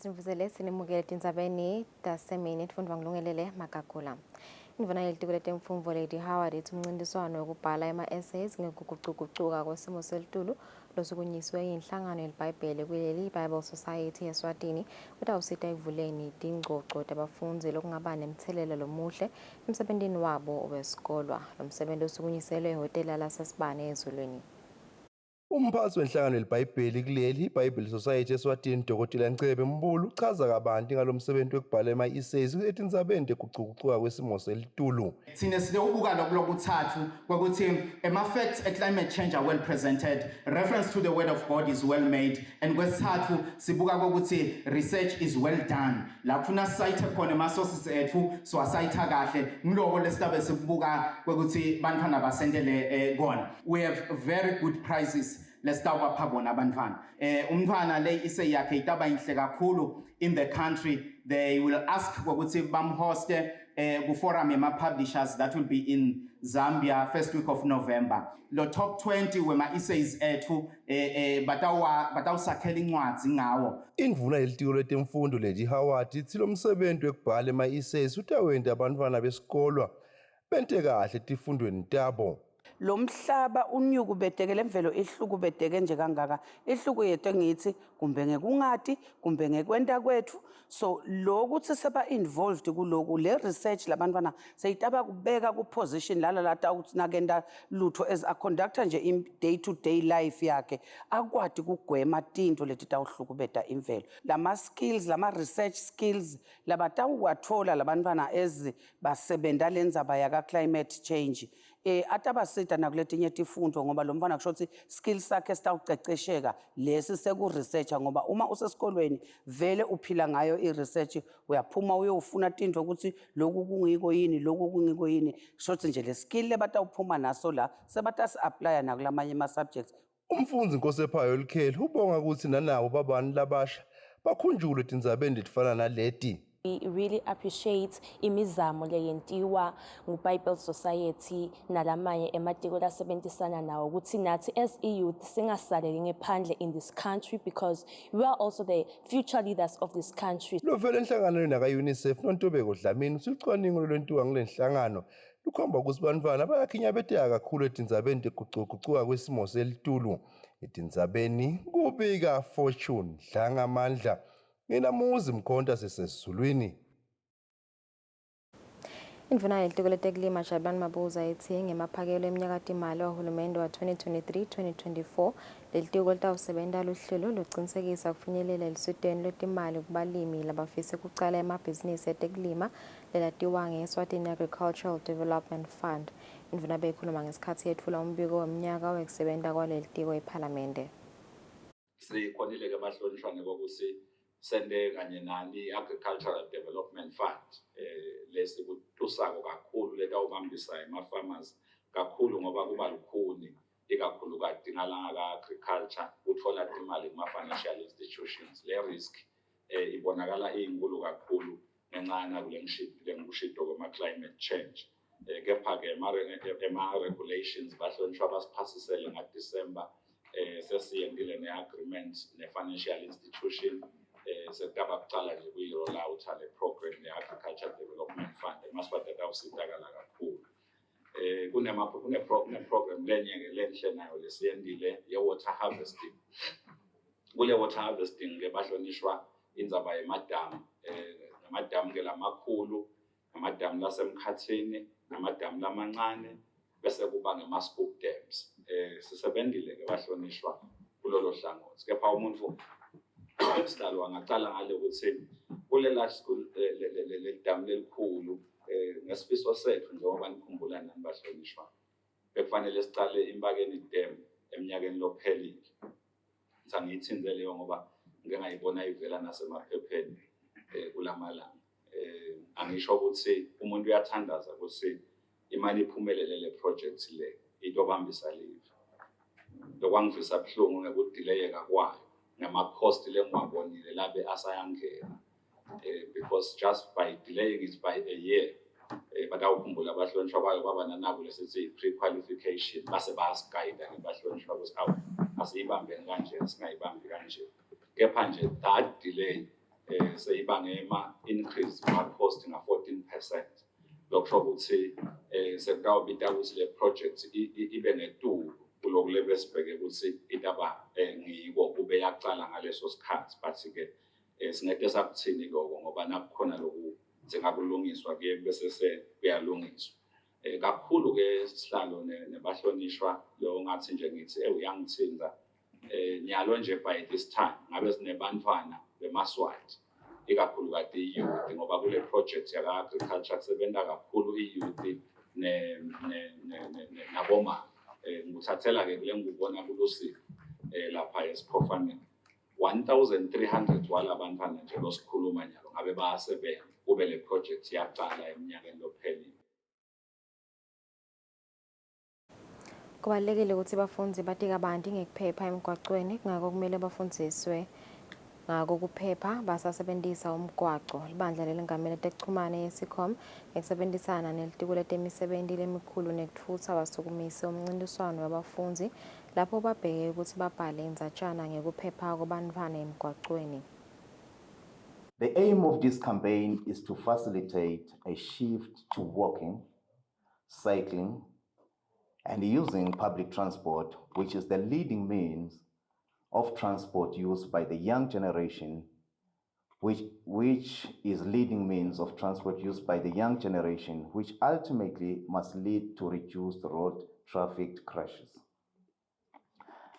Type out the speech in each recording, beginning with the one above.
sinivuzele sinimukele Tindzaba Emini tifundwa ngilungelele Magagula. Indvuna yelitiko letemfundvo Lady Howard ithi umncintiswano wekubhala ema-essays ngekugucugucuka kwesimo selitulu losukunyiswe yinhlangano yelibhayibheli kuleli Bible Society Eswatini utawusita ekuvuleni tingcoco tabafundzi lokungaba nemtselela lomuhle emsebentini wabo wesikolo. Lo msebenzi usukunyiselwe ehhotela lasesibane ezulwini. Umphathi wenhlangano yelibhayibheli kuleli Bible Society Eswatini Dr. Ncebe Mbulu uchaza kabanti ngalomsebenzi wekubhala ema-essays etindzabeni tegucugucuka kwesimo selitulu. Sine siyobuka lokuthathu ukuthi ama-facts climate change are well presented, reference to the word of God is well made, and kwesithathu sibuka ukuthi research is well done. La kufuna site khona ama-sources ethu so asayitha kahle ngiloko lesitabe sibuka ukuthi bantwana basendele kona. We have very good prizes. Lesitawa phabona abantwana. Umntwana le ise yakhe itaba inhle kakhulu in the country. They will ask ukuthi bamhoste ku forum yema publishers that will be in Zambia first week of November. Lo top 20 wema essays ethu batawusakhela incwadzi ngawo. Indvuna yelitiko letemfundo Lady Howard ithi lo msebenzi wekubhala ema-essays utawenda abantwana besikolo bente kahle tifundweni tabo. Lo mhlaba unyuku bedeke lemvelo ihluku bedeke nje kangaka ihluku yethu engithi kumbe ngekungadi kumbe ngekwenta kwethu so lokuthi seba involved kuloku le research labantwana seyitaba kubeka ku position lata ukuthi nakenda lutho as a conductor nje in day to day life yakhe akwadi kugwema tinto leti tawuhlukubeta imvelo lama skills lama research skills labatawathola labantwana ezi basebenta lendzaba yaka climate change atabasita nakuletinye tifundvo ngoba lo mfana kusho ukuthi skills sakhe sitawucecesheka lesi seku researcher ngoba uma usesikolweni vele uphila ngayo i-research uyaphuma uyofuna tinto ukuthi lokhu kungiko yini lokhu kungiko yini kusho ukuthi nje le skill lebatawuphuma naso la sebatasi apply nakulamanye ama subjects. Umfundzi Nkosephayo Likheli ubonga ukuthi nanabo babani labasha bakhunjule tindzabeni letifana naleti. We really appreciate imizamo leyentiwa ngu-Bible Society nalamanye ematiko lasebentisana nawo ukuthi nathi as youth singasaleli ngephandle in this country because we are also the future leaders of this country. Lo vele enhlanganweni naka-UNICEF noNtobeko Dlamini usucwaningo lolwentiwa ngule nhlangano lukhomba ukuthi bantwana bayakhinyabeteka kakhulu etindzabeni tegucugucuka kwesimo selitulu. Etindzabeni kubika Fortune Dlangamandla. Nginamuzi Mkhonta sesezulwini. Indvuna yelitiko letekulima Jabulani Mabuza ithi ngemaphakelo eminyakatimali wahulumende wa 2023-2024 lelitiko litawusebenta luhlelo lucinisekisa kufinyelela eliswiteni lwetimali kubalimi labafisa kucala emabhizinisi etekulima lelatiwa nge-Eswatini Agricultural Development Fund. Indvuna beyikhuluma ngesikhathi yetfula umbiko wemnyaka wekusebenta kwalelitiko ephalamende. Sikhonile-ke bahlonishwane kokuthi sende kanye nani Agricultural Development Fund lesikutusako kakhulu letawubambisa ema-farmers kakhulu ngoba kuba lukhuni ikakhulu kadingalanga ka-agriculture uthola imali kuma-financial institutions. Le risk ibonakala iyinkulu kakhulu ngenxa kule ngushido kwama-climate change. Kepha-ke ema-regulations bahlonishwa basiphasisele ngaDisemba sesiyendile ne-agreement ne-financial institution sekutaba kucala nje kuyi-roll out le program ye-Agricultural Development Fund emasipata awusitakala kakhulu. Kune-program lenye-ke lenhle nayo lesiyendile ye-water harvesting. Kule water harvesting-ke bahlonishwa indzaba yemadamu. Namadamu-ke lamakhulu, namadamu lasemkhathini, namadamu lamancane, bese kuba ngema-scoop dams. Sisebendile-ke bahlonishwa kulolo hlangothi. Kepha umuntu Stalo angaqala ngale ukuthi kulela school le damu lelikhulu ngesifiso sethu njengoba nikhumbula nani bahlonishwa bekufanele sicale impakeni dam eminyakeni lophelile. Ngithinze leyo ngoba ngeke ngayibona ivela nasemaphepheni kulamalanga. Angisho ukuthi umuntu uyathandaza ukuthi imali iphumelele le project le itobambisa live. Lokwangivisa buhlungu ngekudelayeka kwayo. Nama-cost lengwabonile labe asayangena because just by delaying it by a year batawukhumbula abahlonishwa kwayo baba nanabo lesithi pre-qualification base bayasigayida ngebahlonishwa ukuthi asiyibambeni kanje singayibambi kanje kepha nje that delay seyibange increase ma cost nga 14%. Lokusho ukuthi sekawubita ukuthi le project ibe netulu kuloko lebe sibheke ukuthi indaba ngiyiko kube yaqala ngaleso sikhathi but ke singeke sakuthini lokho ngoba nakukhona lokhu singakulungiswa ke bese kuyalungiswa. Kakhulu ke sihlalo nebahlonishwa lo ngathi nje ngithi uyangithinta nyalo nje by this time ngabe sinebantwana bemaswati ikakhulu kade iyouth ngoba kule project yaka agriculture kusebenza kakhulu iyouth naboma nguthathela ke kule ngubona kulusipho lapha eSiphofaneni 1300 walabantwana nje losikhuluma nyalo ngabe bayasebenza kube le project yaqala eminyakeni lophelile. Kubalulekile ukuthi abafundi bathi kabanti ngekuphepha emgwaqweni kungako kumele bafundiswe ngako kuphepha basasebenzisa umgwaqo. Libandla lelingamele tekuchumana yeSicom ngekusebenzisana nelitiko letemisebenti lemikhulu nekuthutha abasukumisi umncintiswano wabafundi lapho babheke ukuthi babhale indzatshana ngekuphepha kwabantwana emgwaqweni. The aim of this campaign is to facilitate a shift to walking, cycling, and using public transport, which is the leading means of transport used by the young generation, which is leading means of transport used by the young generation, which ultimately must lead to reduced road traffic crashes.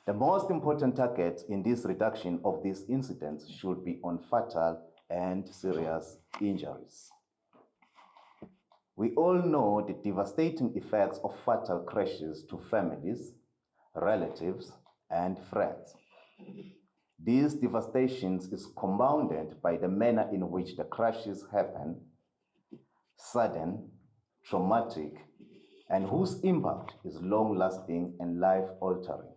The most important target in this reduction of these incidents should be on fatal and serious injuries. We all know the devastating effects of fatal crashes to families, relatives, and friends. These devastations is compounded by the manner in which the crashes happen, sudden, traumatic, and whose impact is long-lasting and life-altering.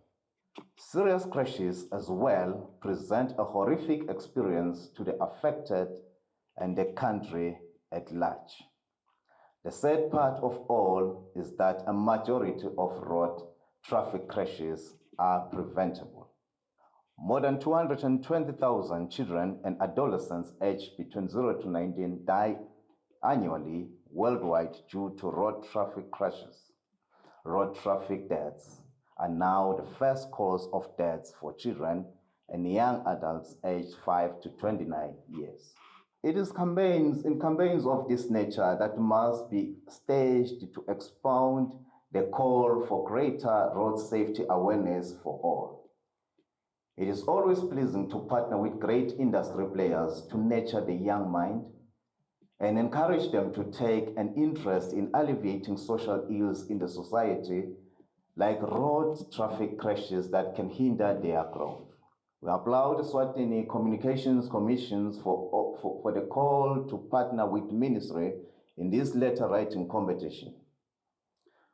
Serious crashes as well present a horrific experience to the affected and the country at large. The sad part of all is that a majority of road traffic crashes are preventable. More than 220,000 children and adolescents aged between 0 to 19 die annually worldwide due to road traffic crashes. Road traffic deaths are now the first cause of deaths for children and young adults aged 5 to 29 years. It is campaigns of this nature that must be staged to expound the call for greater road safety awareness for all. It is always pleasing to partner with great industry players to nurture the young mind and encourage them to take an interest in alleviating social ills in the society, like road traffic crashes that can hinder their growth. We applaud the Eswatini Communications Commissions for the call to partner with the Ministry in this letter writing competition.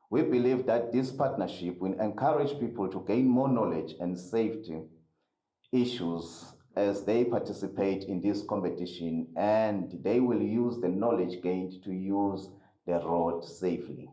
We believe that this partnership will encourage people to gain more knowledge and safety issues as they participate in this competition, and they will use the knowledge gained to use the road safely.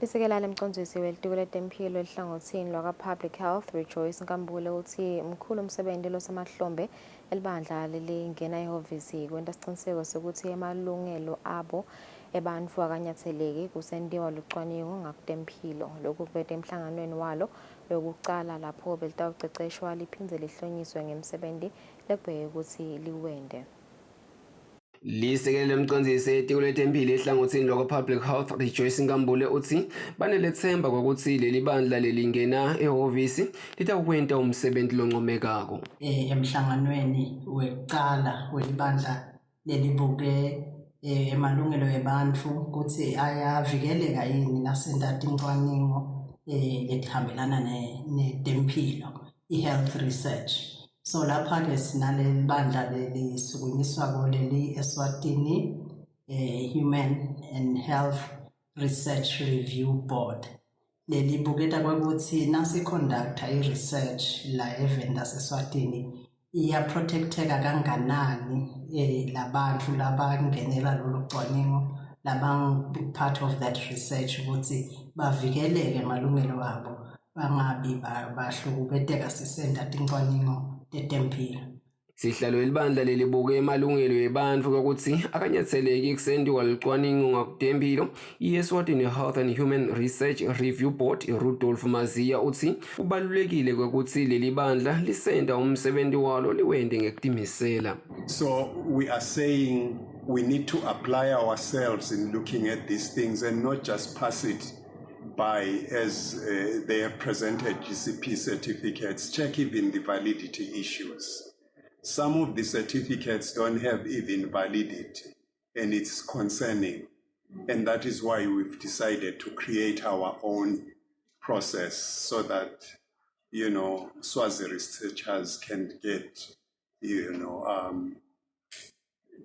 Lisekela lemcondzisi welitiko letempilo ehlangothini lwaka Public Health Rejoice Nkambule uthi mkhulu umsebenzi losemahlombe elibandla lelingena ehhovisi kwenta siciniseko sokuthi emalungelo abo ebantfu akanyatheleki kusentiwa lucwaningo ngakutempilo. Lokhu kuvete emhlanganweni walo lokucala lapho belitawuceceshwa liphindze lihlonyiswe ngemsebenzi lekubheke ukuthi liwende. Lisekela lemcondzisi etiko letempilo ehlangothini lwaka Public Health Rejoice Nkambule uthi banelethemba kokuthi leli bandla lelingena ehhovisi litakwenta umsebenzi loncomekako. Emhlanganweni wekucala welibandla lelibuke emalungelo ebantfu ukuthi ayavikeleka yini nasenta tincwaningo letihambelana netempilo, i-health research. So lapha ke sinale bandla lelisukunyiswa leli Eswatini Human and Health Research Review Board. Leli buketa kwakuthi nasi conductor i-research la evenda seSwatini iya protecteka kanganani labantu labangenela lolu cwaningo labang part of that research ukuthi bavikeleke emalungelo abo bangabi bahlukubeteka sisenta tincwaningo tetempilo. Sihlalo elibandla lelibuke emalungelo ebantfu ukuthi akanyatheleki ekusendiwa licwaningo ngakudembilo i-Eswatini Health and Human Research Review Board Rudolf Mazia uthi kubalulekile ukuthi leli bandla lisenda umsebenzi walo liwende ngekudimisela. So we are saying we need to apply ourselves in looking at these things and not just pass it by as they are presented GCP certificates, check even the validity issues. Some of the certificates don't have even validity, and it's concerning. And that is why we've decided to create our own process so that, Swazi researchers can get,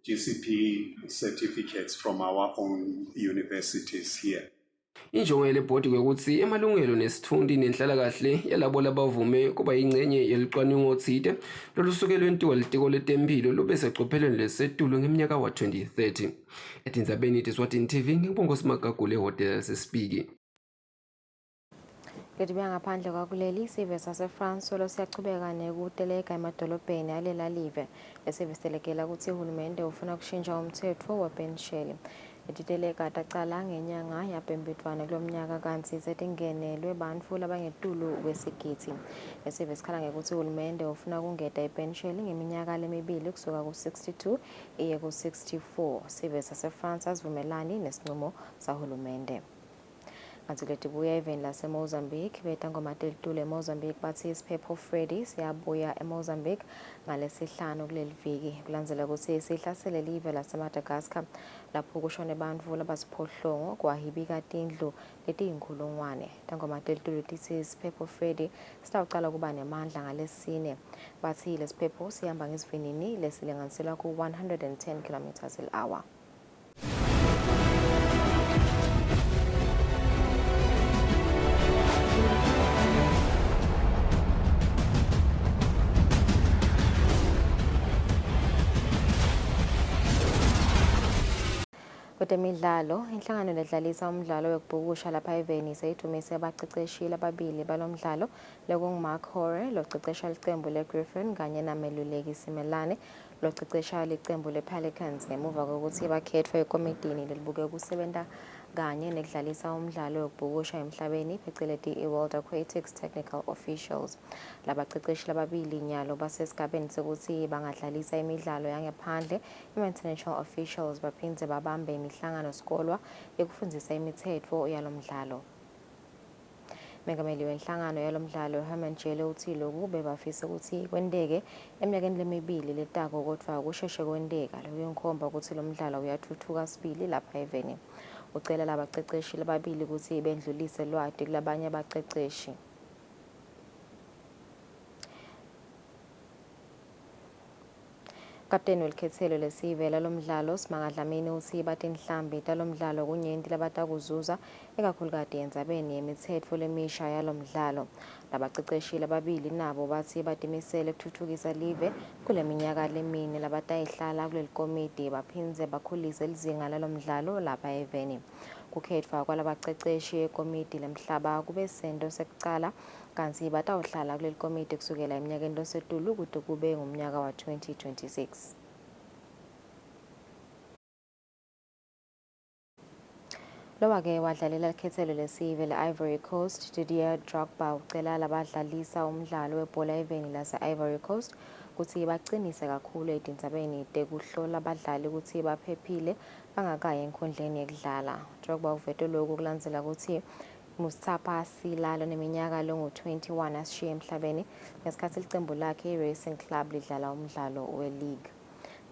GCP certificates from our own universities here. Injongo yelebhodi kwekuthi emalungelo nesithundi nenhlalakahle yalabo labavume kuba yingcenye yelicwaningo othide lolusuke lwentiwa litiko letempilo lube secophelweni lesetulu ngeminyaka wa 2030. Etindzabeni Eswatini TV ngibongosi Magagule hotel yasespiki. Letibuya ngaphandle kwakuleli sive saseFrance solo siyachubeka nekuteleka emadolobheni alela live esivistelekela ukuthi uhulumende ufuna ukushintsha umthetho wepensheli. Letiteleka tacala ngenyanga yapembedwana kulomnyaka kanti setingenelwe bantfu labangetulu kwesigidi. Esive sikhala ngekuthi uhulumende ufuna ukungeta ipensheli ngeminyaka lemibili kusuka ku-62 iye ku-64. Sive saseFrance asivumelani nesinqumo sahulumende. Kanti letibuya eveni laseMozambique betangomatilitule eMozambique bathi isiphepho Freddy siyabuya eMozambique ngalesihlanu kuleli viki kulandzela ukuthi sihlasele live laseMadagascar lapho kushone bantfu labasiphohlongo kwahibika tindlu letiyinkhulungwane. Tangomatilitule tithi isiphepho Freddy sitawucala kuba nemandla ngalesine. Bathi lesiphepho sihamba ngesivinini lesilinganiselwa ku 110 km/h. Kwezemidlalo, inhlangano ledlalisa umdlalo wekubhukusha lapha eveni seyithumise abaceceshile ababili balomdlalo lekunguMark Hore locecesha licembu leGriffin kanye nameluleki Simelane locecesha licembu lePelicans ngemuva kokuthi bakhethwe ekomitini lelibuke ukusebenta kanye nekudlalisa umdlalo wekubhukusha emhlabeni phecelezi i-World Aquatics Technical Officials. Labaceceshi lababili nyalo basesigabeni sokuthi bangadlalisa imidlalo yangaphandle. International officials baphindze babambe imihlangano sikolwa yokufundisa imithetho yalomdlalo. Mengameli wenhlangano yalomdlalo Herman Jele uthi lokhu bebafisa ukuthi kwendeke eminyakeni lemibili letako kodwa kusheshe kwendeka lokuyinkhomba ukuthi lomdlalo uyathuthuka sibili lapha eveni. Ucela labaceceshi lababili ukuthi bendlulise lwati kulabanye abaceceshi. Kapteni welikhethelo lesive lalomdlalo Simanga Dlamini uthi batinhlambi talomdlalo kunyenti labatakuzuza ekakhulukati endzabeni yemithetho lemisha yalomdlalo. Labaceceshi lababili nabo bathi batimisele kuthuthukisa live kule minyaka lemine labatayihlala kuleli komiti baphindze bakhulise lizinga lalomdlalo lapha eveni. Kukhetfwa kwalabaceceshi ekomiti lemhlaba kube sento sekucala kanti batawuhlala kuleli komiti kusukela eminyakeni losetulu kude kube ngumnyaka wa 2026. Lowa-ke wadlalela likhethelo lesive le-Ivory Coast Didier Drogba ucela labadlalisa umdlalo webhola eveni lase-Ivory Coast ukuthi baqinise kakhulu etindzabeni tekuhlola abadlali ukuthi baphephile bangakayi enkhundleni yekudlala. Drogba uvete lokhu kulandzela ukuthi Mustafa Silalo neminyaka longu-21 asishiye emhlabeni ngesikhathi licembu lakhe i-Racing Club lidlala umdlalo we-League.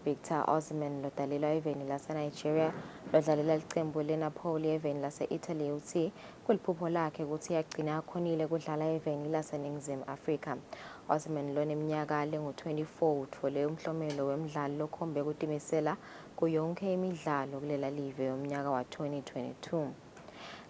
Victor Osimhen lodlalelwa eveni lase-Nigeria lodlalela licembu le-Napoli eveni lase-Italy uthi kuliphupho lakhe ukuthi yagcina akhonile kudlala eveni laseNingizimu Afrika. Osimhen loneminyaka lengu-24 uthole umhlomelo wemidlalo lokhombe kutimisela kuyonke imidlalo kulela live yomnyaka wa 2022.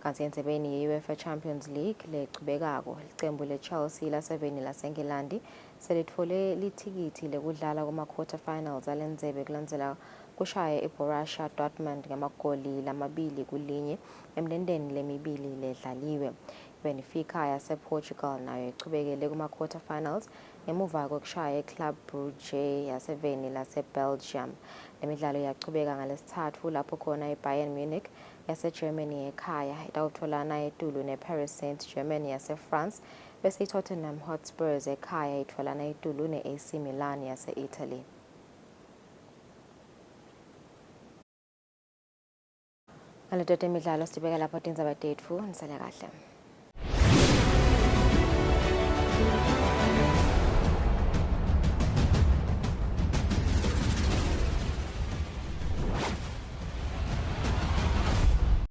Kanti endzebeni ye-UEFA Champions League lechubekako licembu le-Chelsea laseveni lase-Engilandi selithole lithikithi lekudlala kuma-quarter finals alendzebe kulandzela kushaye iBorussia Dortmund ngamagoli 2-1 emlendeni lemibili ledlaliwe. Benfica yasePortugal nayo ichubekele kuma-quarter finals ngemuva kokushaya eClub Brugge yaseveni laseBelgium. Le midlalo iyaqhubeka ngalesithathu lapho khona iBayern Munich yaseGermany ekhaya itawutholana eTulu neParis Saint-Germain yaseFrance bese iTottenham Hotspurs ekhaya itholana eTulu neAC Milan yase-Italy. Ngaleto temidlalo sibeka lapho Tindzaba tetfu nisale kahle.